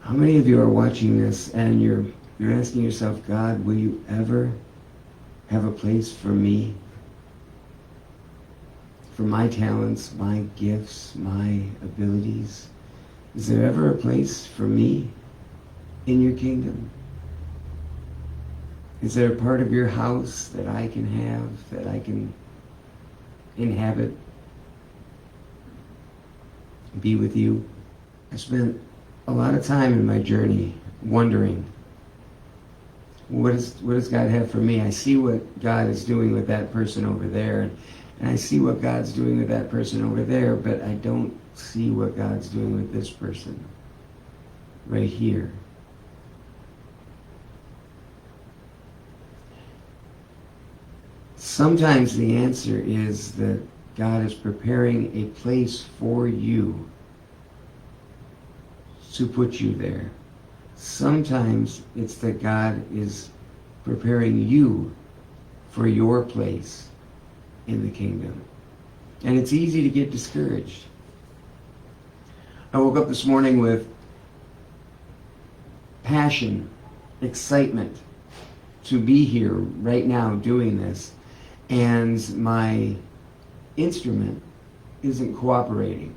How many of you are watching this and you're asking yourself, God, will you ever have a place for me? For my talents, my gifts, my abilities? Is there ever a place for me in your kingdom? Is there a part of your house that I can have, that I can inhabit, be with you? I spent a lot of time in my journey wondering, what does God have for me? I see what God is doing with that person over there, and I see what God's doing with that person over there, but I don't see what God's doing with this person right here. Sometimes the answer is that God is preparing a place for you to put you there. Sometimes it's that God is preparing you for your place in the kingdom. And it's easy to get discouraged. I woke up this morning with passion, excitement to be here right now doing this, and my instrument isn't cooperating.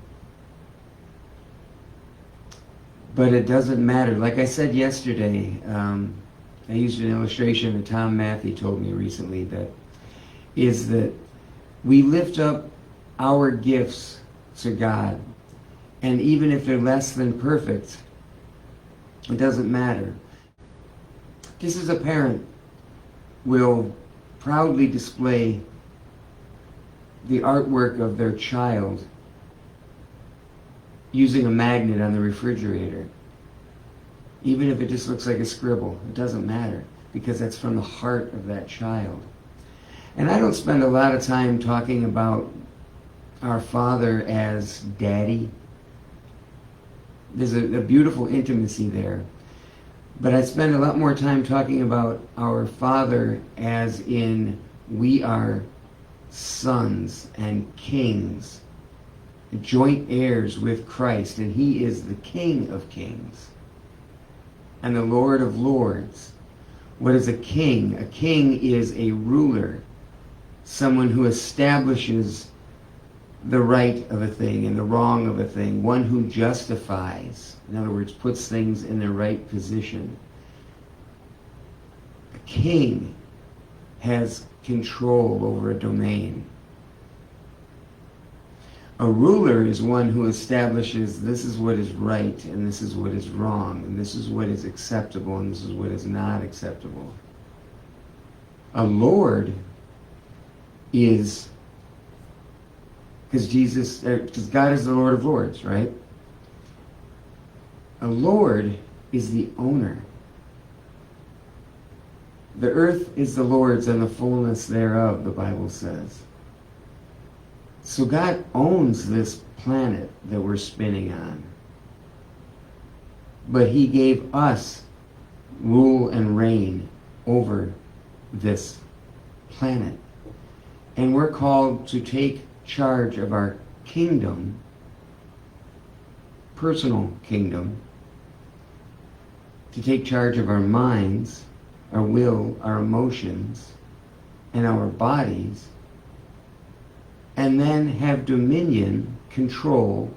But it doesn't matter. Like I said yesterday, I used an illustration that Tom Matthew told me recently, that we lift up our gifts to God, and even if they're less than perfect, it doesn't matter. Just as a parent will proudly display the artwork of their child using a magnet on the refrigerator, even if it just looks like a scribble, it doesn't matter, because that's from the heart of that child. And I don't spend a lot of time talking about our Father as Daddy. There's a beautiful intimacy there. But I spend a lot more time talking about our Father as in we are sons and kings, joint heirs with Christ, and He is the King of kings and the Lord of lords. What is a king? A king is a ruler, someone who establishes the right of a thing and the wrong of a thing, one who justifies, in other words, puts things in their right position. A king has control over a domain. A ruler is one who establishes this is what is right and this is what is wrong, and this is what is acceptable and this is what is not acceptable. A lord is, because God is the Lord of lords, right? A lord is the owner. The earth is the Lord's and the fullness thereof, the Bible says. So God owns this planet that we're spinning on. But He gave us rule and reign over this planet. And we're called to take charge of our kingdom, personal kingdom, to take charge of our minds, our will, our emotions, and our bodies, and then have dominion, control,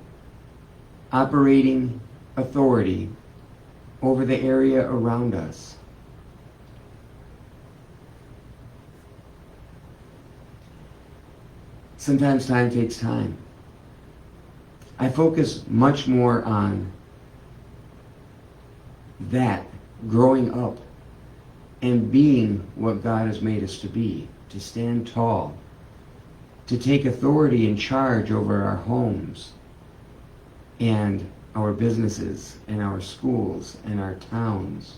operating authority over the area around us. Sometimes time takes time. I focus much more on that, growing up and being what God has made us to be, to stand tall, to take authority and charge over our homes and our businesses and our schools and our towns.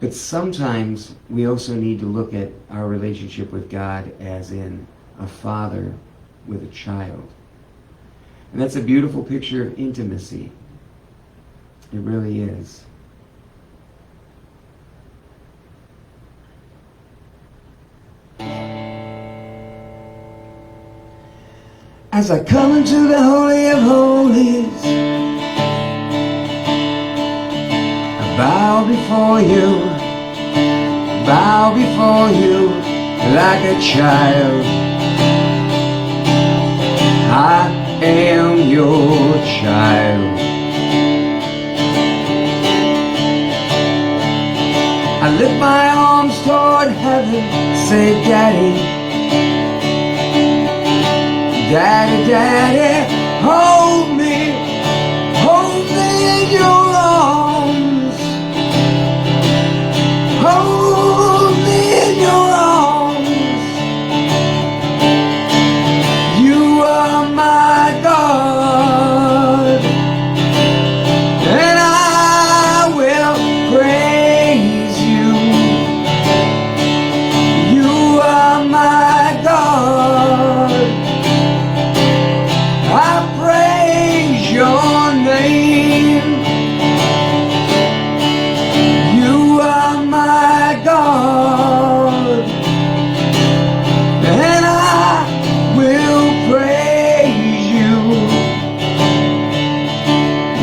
But sometimes we also need to look at our relationship with God as in a father with a child. And that's a beautiful picture of intimacy. It really is. As I come into the Holy of Holies, before you, bow before you like a child. I am your child. I lift my arms toward heaven, say, Daddy, Daddy, Daddy, hold me in your arms, hold me in your arms. You are my God, and I will praise you. You are my God, I praise your name. You are my God, and I will praise you.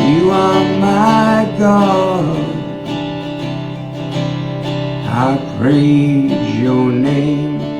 You are my God, I praise your name.